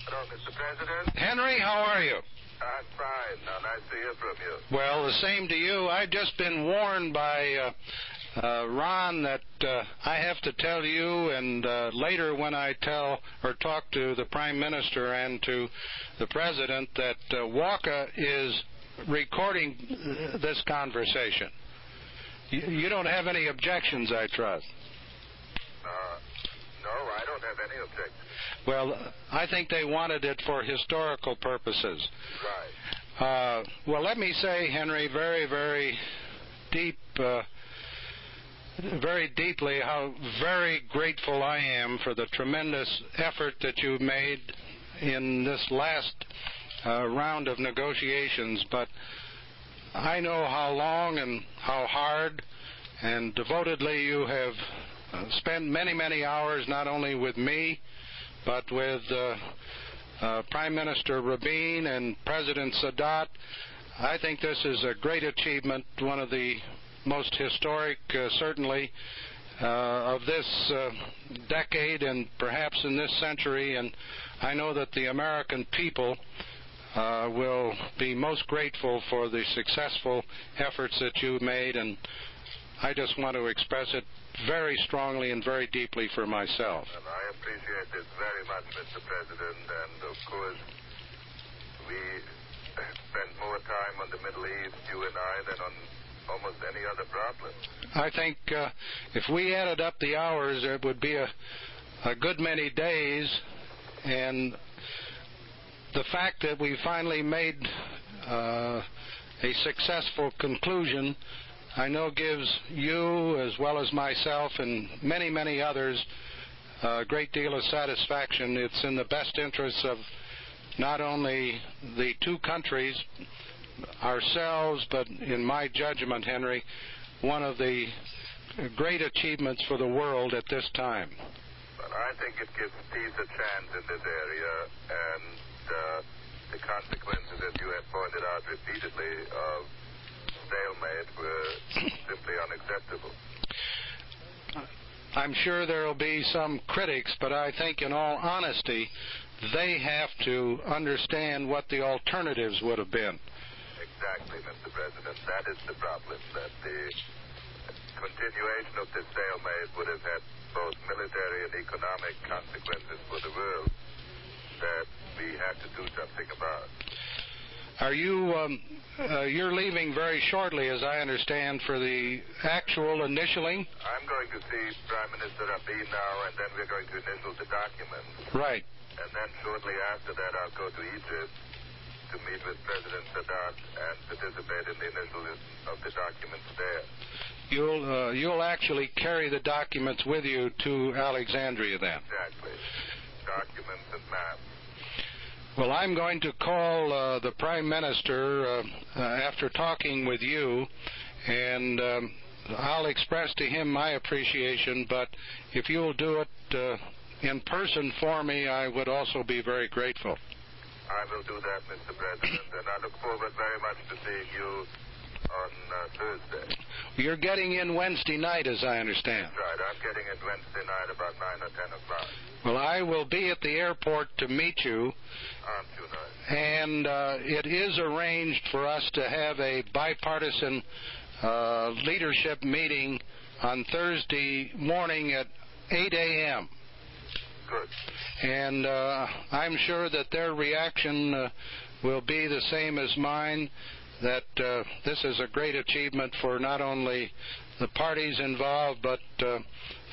Hello, Mr. President. Henry, how are you? I'm fine. Now, nice to hear from you. Well, the same to you. I've just been warned by Ron that I have to tell you, and later when I tell or talk to the Prime Minister and to the President, that WACA is recording this conversation. You don't have any objections, I trust. No, I don't have any objections. Well, I think they wanted it for historical purposes. Right. Well, let me say, Henry, very, very deeply how very grateful I am for the tremendous effort that you've made in this last round of negotiations. But I know how long and how hard and devotedly you have spent many, many hours not only with me, but with Prime Minister Rabin and President Sadat. I think this is a great achievement, one of the most historic, certainly, of this decade and perhaps in this century. And I know that the American people will be most grateful for the successful efforts that you've made, and I just want to express it very strongly and very deeply for myself. Well, I appreciate this very much, Mr. President, and of course we spend more time on the Middle East, you and I, than on almost any other problem. I think if we added up the hours, it would be a good many days, and the fact that we finally made a successful conclusion, I know gives you, as well as myself and many, many others, a great deal of satisfaction. It's in the best interests of not only the two countries, ourselves, but in my judgment, Henry, one of the great achievements for the world at this time. Well, I think it gives peace a chance in this area, and the consequences that you have pointed out repeatedly of stalemate were simply unacceptable. I'm sure there will be some critics, but I think in all honesty, they have to understand what the alternatives would have been. Exactly, Mr. President. That is the problem, that the continuation of this stalemate would have had both military and economic consequences for the world that we have to do something about. Are you, you're leaving very shortly, as I understand, for the actual initialing? I'm going to see Prime Minister Rabin now, and then we're going to initial the documents. Right. And then shortly after that, I'll go to Egypt to meet with President Sadat and participate in the initial of the documents there. You'll actually carry the documents with you to Alexandria then? Exactly. Documents and maps. Well, I'm going to call the Prime Minister after talking with you, and I'll express to him my appreciation, but if you'll do it in person for me, I would also be very grateful. I will do that, Mr. President, and I look forward very much to seeing you on Thursday. You're getting in Wednesday night, as I understand. That's right. I'm getting in Wednesday night about 9 or 10 o'clock. Well, I will be at the airport to meet you. Aren't you nice? And it is arranged for us to have a bipartisan leadership meeting on Thursday morning at 8 a.m. Good. And I'm sure that their reaction will be the same as mine, that this is a great achievement for not only the parties involved, but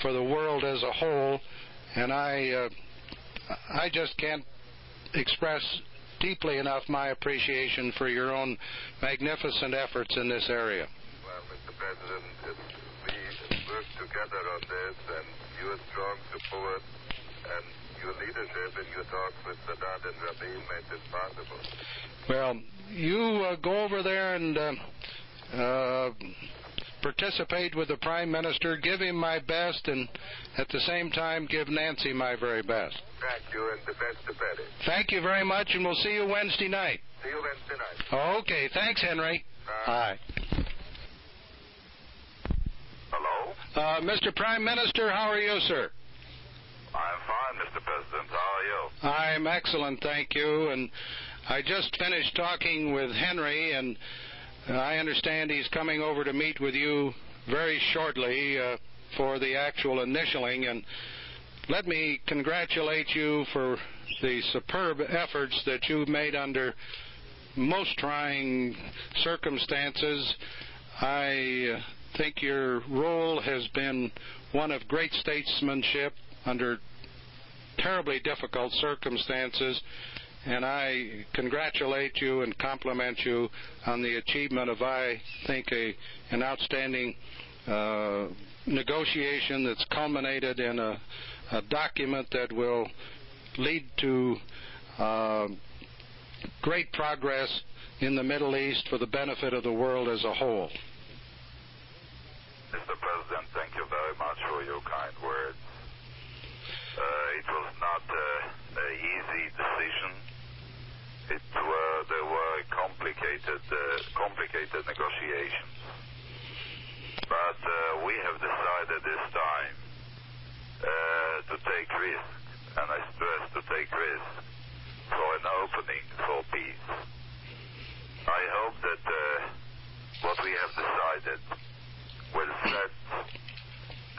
for the world as a whole. And I just can't express deeply enough my appreciation for your own magnificent efforts in this area. Well, Mr. President, we work together on this, and your strong support and your leadership in your talks with Sadat and Rabin made this possible. Well, you go over there and participate with the Prime Minister, give him my best, and at the same time give Nancy my very best. Thank you, and the best to Betty. Thank you very much, and we'll see you Wednesday night. See you Wednesday night. Okay, thanks, Henry. Bye. Hello? Mr. Prime Minister, how are you, sir? I'm fine, Mr. President. How are are you? I'm excellent, thank you. And I just finished talking with Henry, and I understand he's coming over to meet with you very shortly for the actual initialing. And let me congratulate you for the superb efforts that you've made under most trying circumstances. I think your role has been one of great statesmanship under terribly difficult circumstances, and I congratulate you and compliment you on the achievement of, I think, an outstanding negotiation that's culminated in a document that will lead to great progress in the Middle East for the benefit of the world as a whole. Mr. President, thank you very much for your kind words. It was not an easy decision. There were complicated negotiations. But we have decided this time to take risk, and I stress to take risk, for an opening for peace. I hope that what we have decided will set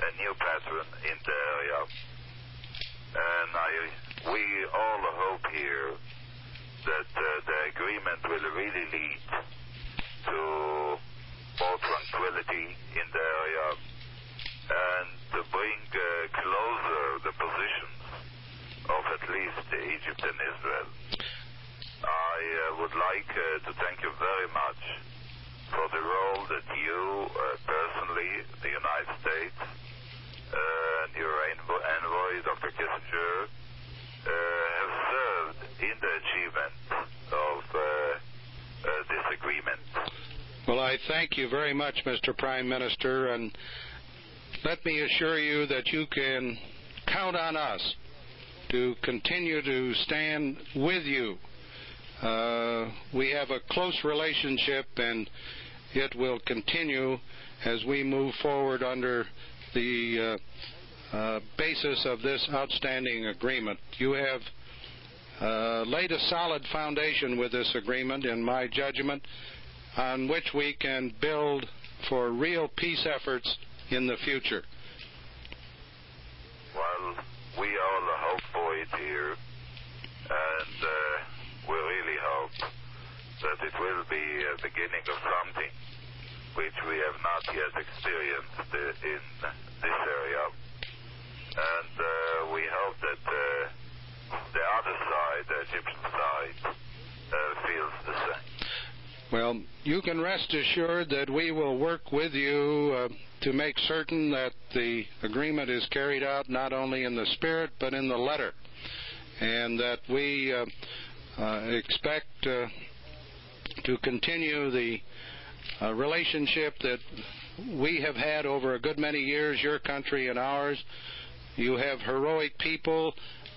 a new pattern in the area. And we all hope here that the agreement will really lead to more tranquility in the area and to bring closer the positions of at least Egypt and Israel. I would like to thank you very much for the role that you personally, the United States, and your envoy, Dr. Kissinger, have served in the achievement of this agreement. Well, I thank you very much, Mr. Prime Minister, and let me assure you that you can count on us to continue to stand with you. We have a close relationship, and it will continue as we move forward under the basis of this outstanding agreement. You have laid a solid foundation with this agreement, in my judgment, on which we can build for real peace efforts in the future. Well, we all hope for it here, and we really hope that it will be a beginning of something which we have not yet experienced in this area. And we hope that the other side, the Egyptian side, feels the same. Well, you can rest assured that we will work with you to make certain that the agreement is carried out not only in the spirit but in the letter, and that we expect to continue the relationship that we have had over a good many years, your country and ours. You have heroic people,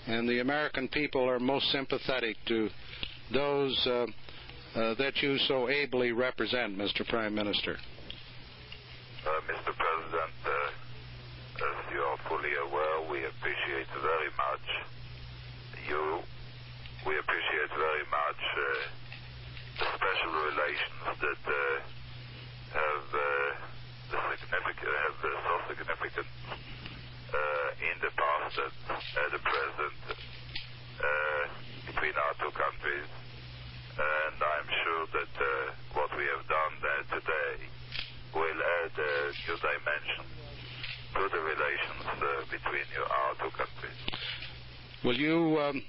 and the American people are most sympathetic to those that you so ably represent, Mr. Prime Minister. Mr. President, as you are fully aware, we appreciate very much you. We appreciate very much the special relations that have so significant in the past and at the present between our two countries. And I'm sure that what we have done there today will add a new dimension to the relations between our two countries. Will you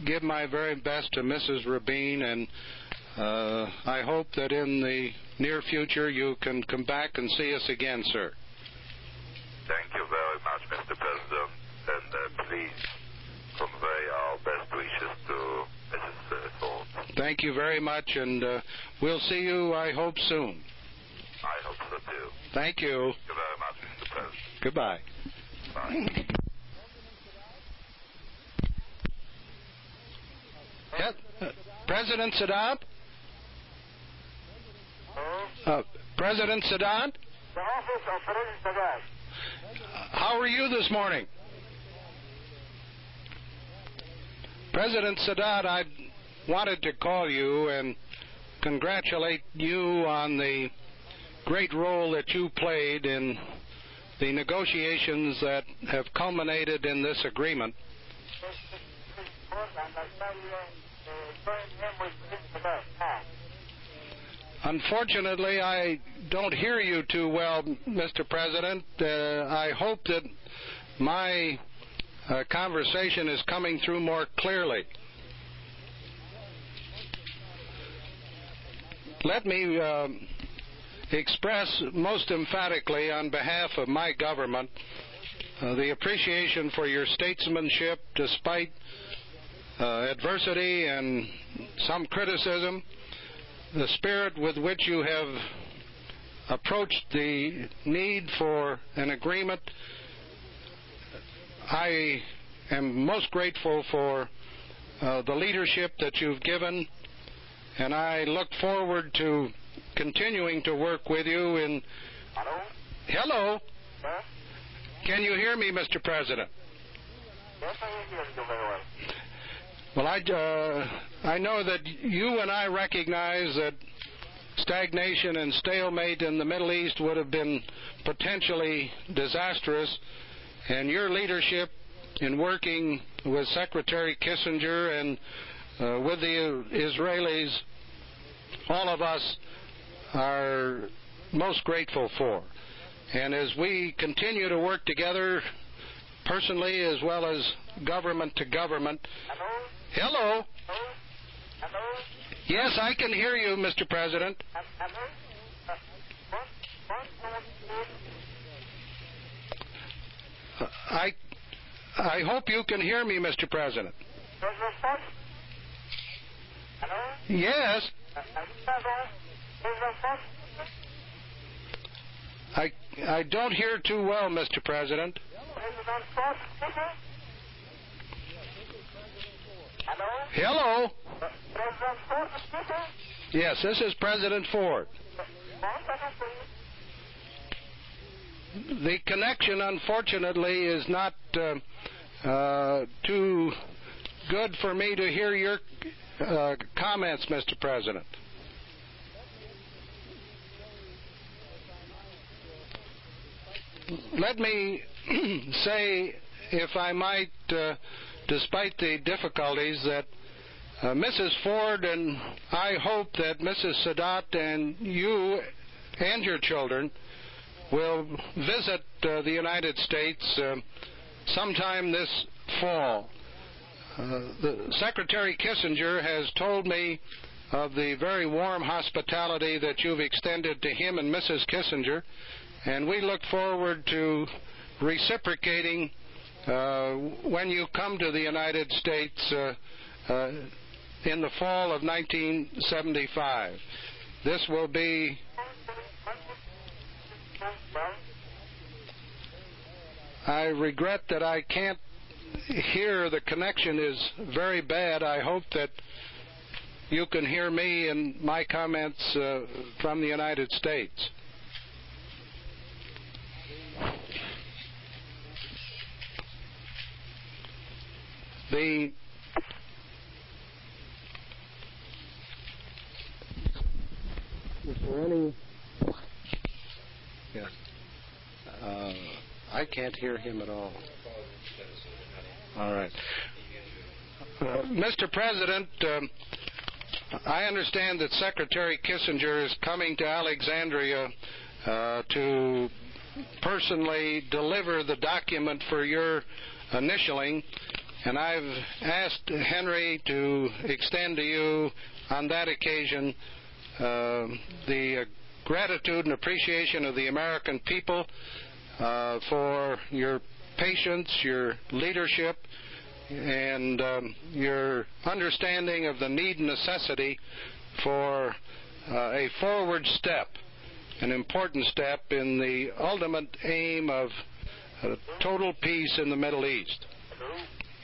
give my very best to Mrs. Rabin, and I hope that in the near future you can come back and see us again, sir. Thank you very much, Mr. President, and please convey our best wishes to Mrs. Ford. Thank you very much, and we'll see you, I hope, soon. I hope so, too. Thank you. Thank you very much, Mr. President. Goodbye. Bye. Yes. President Sadat? President Sadat? The office of President Sadat. How are you this morning? President Sadat, I wanted to call you and congratulate you on the great role that you played in the negotiations that have culminated in this agreement. Unfortunately, I don't hear you too well, Mr. President. I hope that my conversation is coming through more clearly. Let me express most emphatically on behalf of my government the appreciation for your statesmanship despite adversity and some criticism, the spirit with which you have approached the need for an agreement. I am most grateful for the leadership that you've given, and I look forward to continuing to work with you in... Hello? Huh? Can you hear me, Mr. President? Yes, I can hear you very well. Well, I know that you and I recognize that stagnation and stalemate in the Middle East would have been potentially disastrous, and your leadership in working with Secretary Kissinger and with the Israelis, all of us are most grateful for. And as we continue to work together, personally as well as government to government... Hello? Hello? Hello? Yes, I can hear you, Mr. President. Hello? I hope you can hear me, Mr. President. Hello? Yes. I don't hear too well, Mr. President. Hello? Yes, this is President Ford. The connection, unfortunately, is not too good for me to hear your comments, Mr. President. Let me say, if I might, despite the difficulties, that Mrs. Ford and I hope that Mrs. Sadat and you and your children will visit the United States sometime this fall. The Secretary Kissinger has told me of the very warm hospitality that you've extended to him and Mrs. Kissinger, and we look forward to reciprocating when you come to the United States in the fall of 1975. This will be... I regret that I can't hear. The connection is very bad. I hope that you can hear me and my comments from the United States. Is there any... Yes. I can't hear him at all. All right. Mr. President, I understand that Secretary Kissinger is coming to Alexandria to personally deliver the document for your initialing, and I've asked Henry to extend to you on that occasion the gratitude and appreciation of the American people for your patience, your leadership, and your understanding of the need and necessity for a forward step, an important step in the ultimate aim of total peace in the Middle East.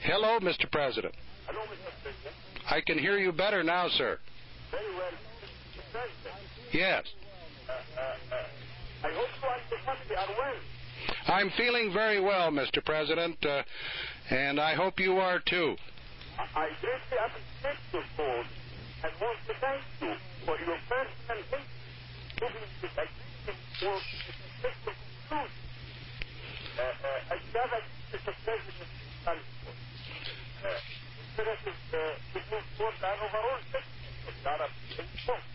Hello, Mr. President. Hello, Mr. President. I can hear you better now, sir. Very well, Mr. President. Yes. I hope you and the family are well. I'm feeling very well, Mr. President, and I hope you are too. I greatly appreciate your call and want to thank you for your personal interest in this existing work with respect to conclusion. As gathered, Mr. President, imperative to move forward an overall settlement of the Arab Spring.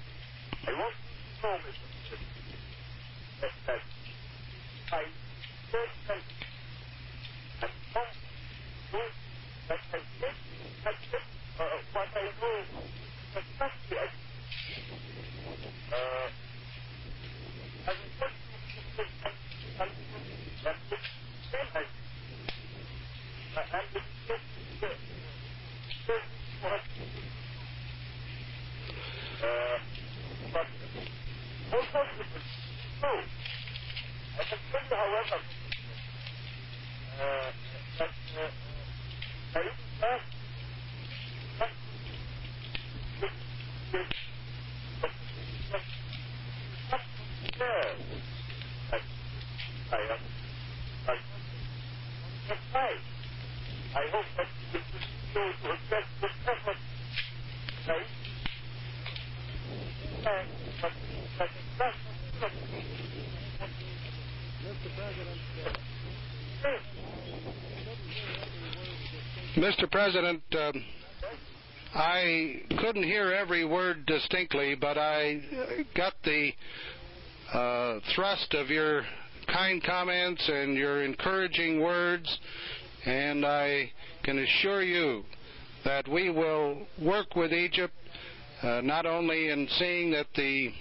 I want to know, Mr. President, that my personal and some group that has taken what I know as country as a question and this same as and this but also so I can tell you, however, that I ask I hope that this is going to address this effort, right? And but that's Mr. President, I couldn't hear every word distinctly, but I got the thrust of your kind comments and your encouraging words, and I can assure you that we will work with Egypt not only in seeing that the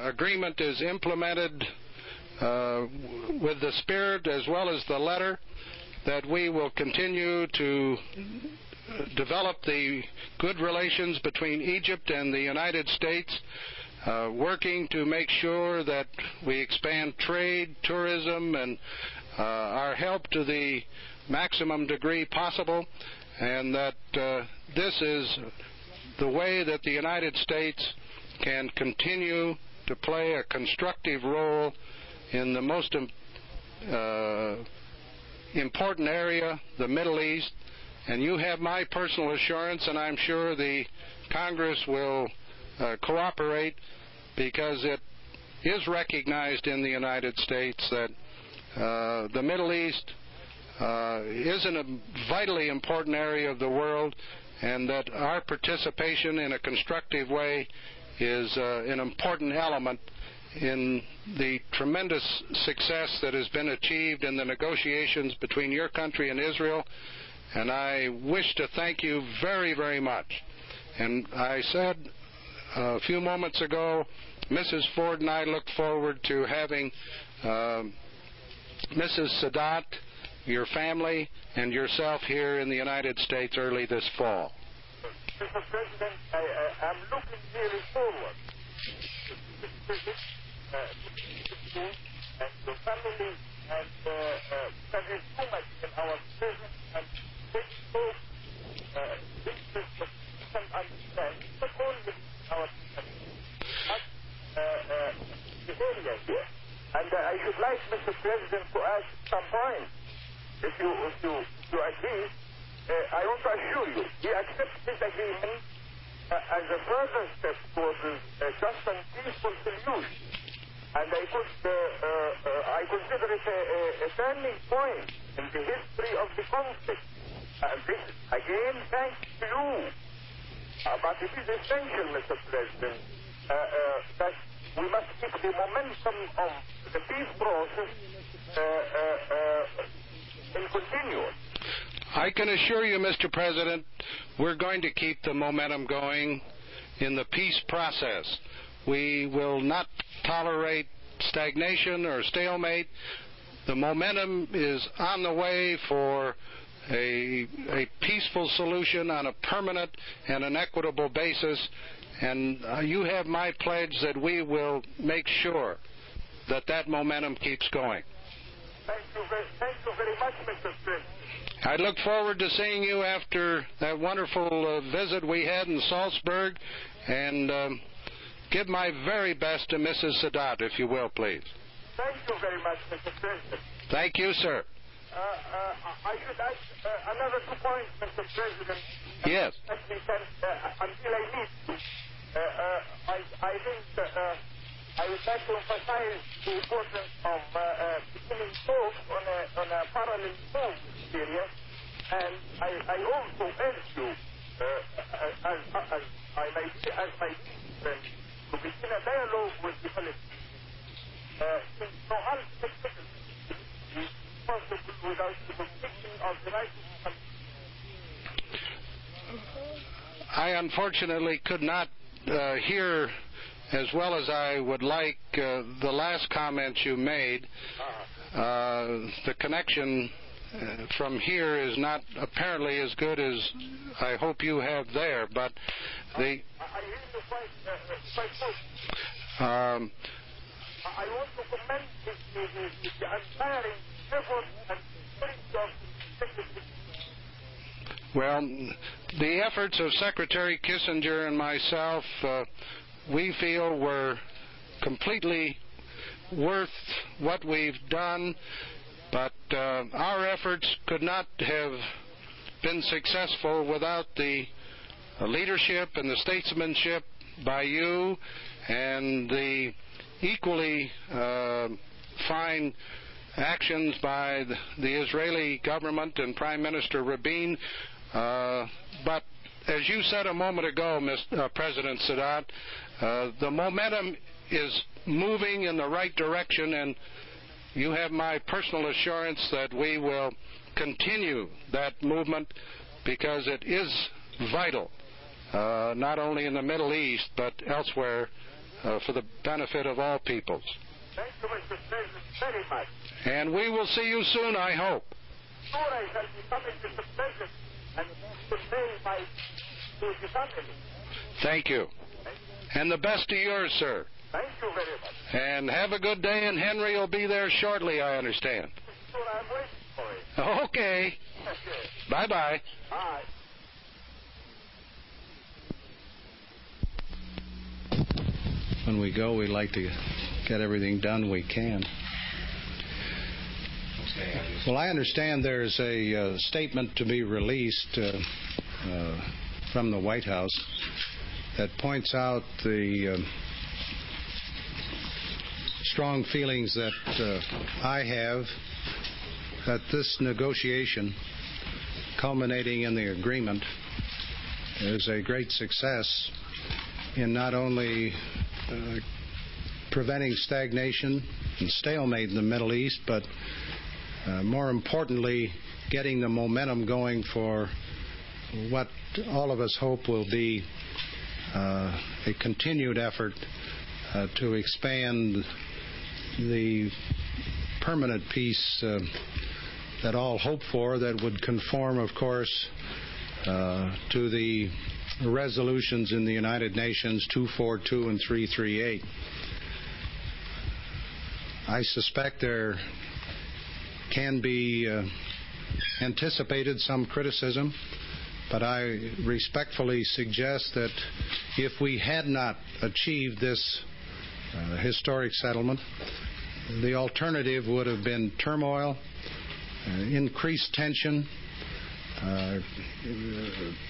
agreement is implemented with the spirit as well as the letter, that we will continue to develop the good relations between Egypt and the United States, working to make sure that we expand trade, tourism, and our help to the maximum degree possible, and that this is the way that the United States can continue to play a constructive role in the most important area, the Middle East. And you have my personal assurance, and I'm sure the Congress will cooperate, because it is recognized in the United States that the Middle East is a vitally important area of the world, and that our participation in a constructive way is an important element in the tremendous success that has been achieved in the negotiations between your country and Israel. And I wish to thank you very, very much. And I said a few moments ago, Mrs. Ford and I look forward to having Mrs. Sadat, your family, and yourself here in the United States early this fall. Mr. President, I'm looking really forward to this visit with you and your family, and there is so much in our presence and very so interest that we can understand, not only our but the area here. And I should like, Mr. President, to ask some points. If you agree, I want to assure you, we accept this agreement as a further step towards a just and peaceful solution. And I consider it a turning point in the history of the conflict. This, again, thanks to you. But it is essential, Mr. President, that we must keep the momentum of the peace process in continuous. I can assure you, Mr. President, we're going to keep the momentum going in the peace process. We will not tolerate stagnation or stalemate. The momentum is on the way for a peaceful solution on a permanent and an equitable basis, and you have my pledge that we will make sure that that momentum keeps going. Thank you very much, Mr. President. I look forward to seeing you after that wonderful visit we had in Salzburg, and give my very best to Mrs. Sadat, if you will, please. Thank you very much, Mr. President. Thank you, sir. I should add another 2 points, Mr. President. Yes. Until I need to. I think I would like to emphasize the importance of beginning talks on a parallel move experience, and I also urge you, as my friend, to begin a dialogue with the Palestinians. Since no ultimate is possible without the conviction of the right to. I unfortunately could not hear as well as I would like the last comments you made. The connection from here is not apparently as good as I hope you have there, but the... I hear you quite close. I want to commend the untiring effort and spirit of Secretary. Well, the efforts of Secretary Kissinger and myself, we feel were completely worth what we've done, but our efforts could not have been successful without the leadership and the statesmanship by you and the equally fine actions by the Israeli government and Prime Minister Rabin. But as you said a moment ago, President Sadat, the momentum is moving in the right direction, and you have my personal assurance that we will continue that movement because it is vital, not only in the Middle East but elsewhere, for the benefit of all peoples. Thank you, Mr. President, very much. And we will see you soon, I hope. Sure, I shall be coming, Mr. President, and convey my to the family. Thank you. And the best to yours, sir. Thank you very much. And have a good day, and Henry will be there shortly, I understand. Sure, I'm waiting for it. Okay. Bye-bye. Bye. When we go, we like to get everything done we can. Well, I understand there's a statement to be released from the White House that points out the strong feelings that I have that this negotiation, culminating in the agreement, is a great success in not only preventing stagnation and stalemate in the Middle East, but more importantly, getting the momentum going for what all of us hope will be a continued effort to expand the permanent peace that all hope for, that would conform, of course, to the resolutions in the United Nations 242 and 338. I suspect there can be anticipated some criticism, but I respectfully suggest that if we had not achieved this historic settlement, the alternative would have been turmoil, increased tension,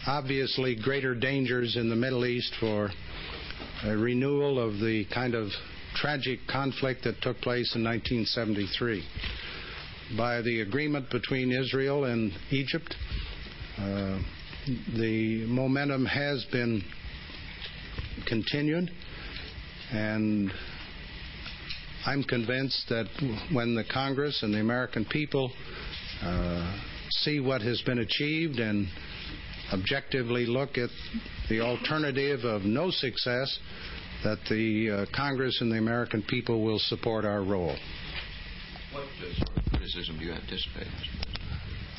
obviously greater dangers in the Middle East for a renewal of the kind of tragic conflict that took place in 1973. By the agreement between Israel and Egypt, the momentum has been continued, and I'm convinced that when the Congress and the American people see what has been achieved and objectively look at the alternative of no success, that the Congress and the American people will support our role. What sort of criticism do you anticipate?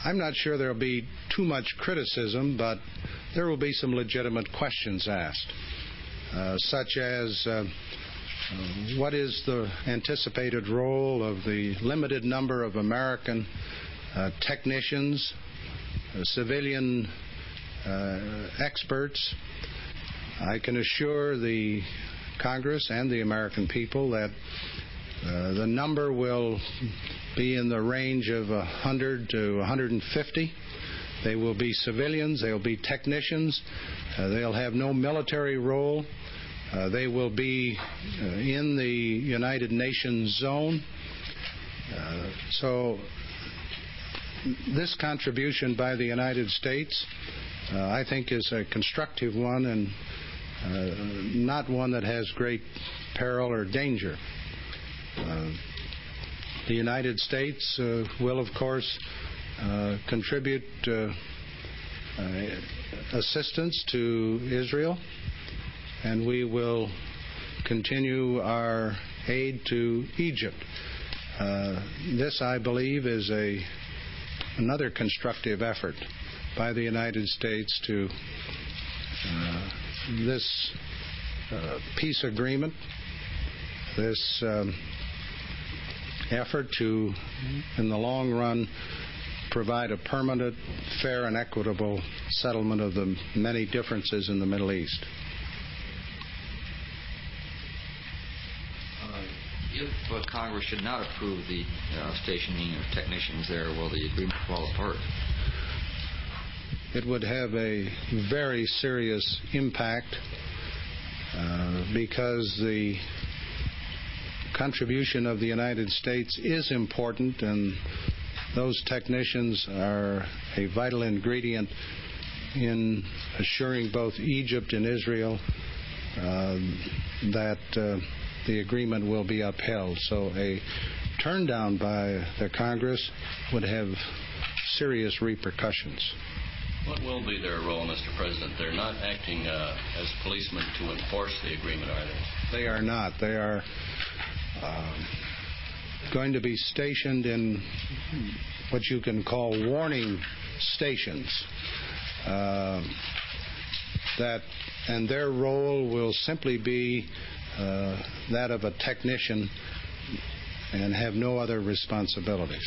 I'm not sure there will be too much criticism, but there will be some legitimate questions asked, such as what is the anticipated role of the limited number of American technicians, civilian experts. I can assure the Congress and the American people that The number will be in the range of 100 to 150. They will be civilians. They'll be technicians. They'll have no military role. They will be in the United Nations zone. So this contribution by the United States, I think, is a constructive one and not one that has great peril or danger. The United States will, of course, contribute assistance to Israel, and we will continue our aid to Egypt. This, I believe, is another constructive effort by the United States to this peace agreement, this effort to, in the long run, provide a permanent, fair, and equitable settlement of the many differences in the Middle East. If Congress should not approve the stationing of technicians there, will the agreement fall apart? It would have a very serious impact because the contribution of the United States is important, and those technicians are a vital ingredient in assuring both Egypt and Israel that the agreement will be upheld. So a turn down by the Congress would have serious repercussions. What will be their role, Mr. President? They're not acting as policemen to enforce the agreement, are they? They are not. They are going to be stationed in what you can call warning stations. And their role will simply be that of a technician and have no other responsibilities.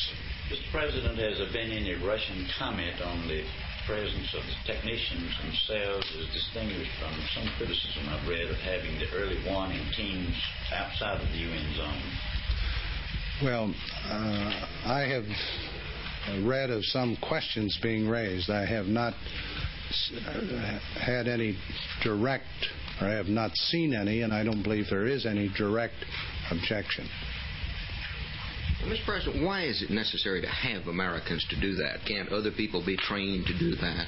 Mr. President, has there been any Russian comment on the presence of the technicians themselves is distinguished from some criticism I've read of having the early warning teams outside of the UN zone? Well, I have read of some questions being raised. I have not had any direct, or I have not seen any, and I don't believe there is any direct objection. Well, Mr. President, why is it necessary to have Americans to do that? Can't other people be trained to do that?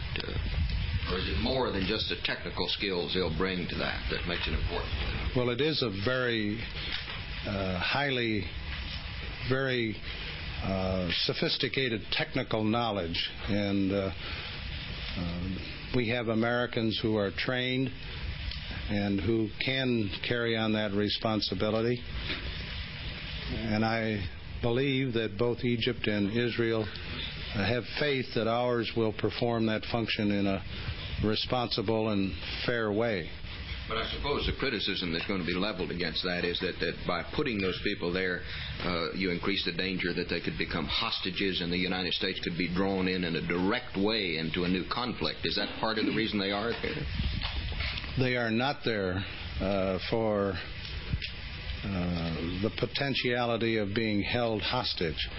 Or is it more than just the technical skills they'll bring to that makes it important? Well, it is a very very sophisticated technical knowledge, and we have Americans who are trained and who can carry on that responsibility. And I believe that both Egypt and Israel have faith that ours will perform that function in a responsible and fair way. But I suppose the criticism that's going to be leveled against that is that by putting those people there, you increase the danger that they could become hostages and the United States could be drawn in a direct way into a new conflict. Is that part of the reason they are there? They are not there for the potentiality of being held hostage.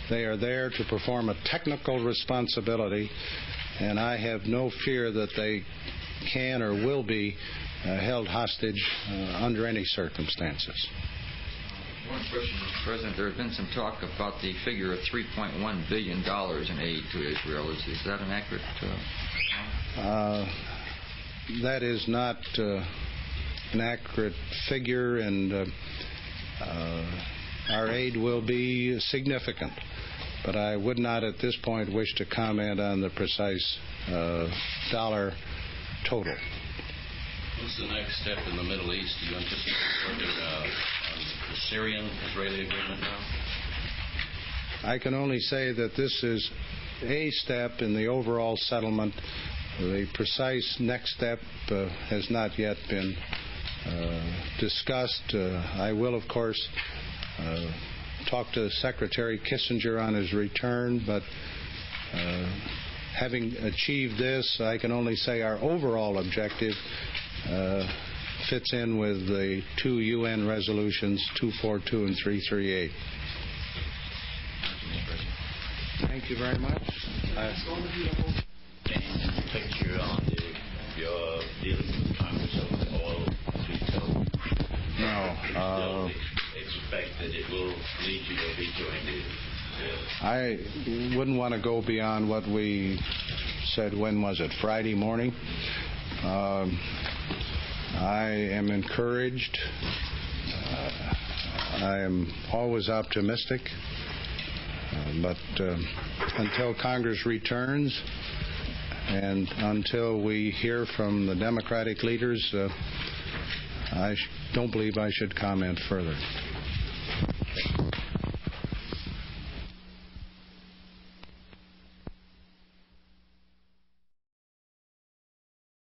They are there to perform a technical responsibility, and I have no fear that they can or will be held hostage under any circumstances. One question, Mr. President. There has been some talk about the figure of $3.1 billion in aid to Israel. Is that an accurate that is not an accurate figure, and our aid will be significant. But I would not at this point wish to comment on the precise dollar total. What's the next step in the Middle East? Do you anticipate working on the Syrian-Israeli agreement now? I can only say that this is a step in the overall settlement. The precise next step has not yet been discussed. I will, of course, talk to Secretary Kissinger on his return, but having achieved this, I can only say our overall objective fits in with the two UN resolutions, 242 and 338. Thank you very much. Picture on your dealing with Congress of oil veto. No. Expect that it will lead you to vetoing the bill. I wouldn't want to go beyond what we said. When was it? Friday morning. I am encouraged. I am always optimistic. But until Congress returns and until we hear from the Democratic leaders, I don't believe I should comment further.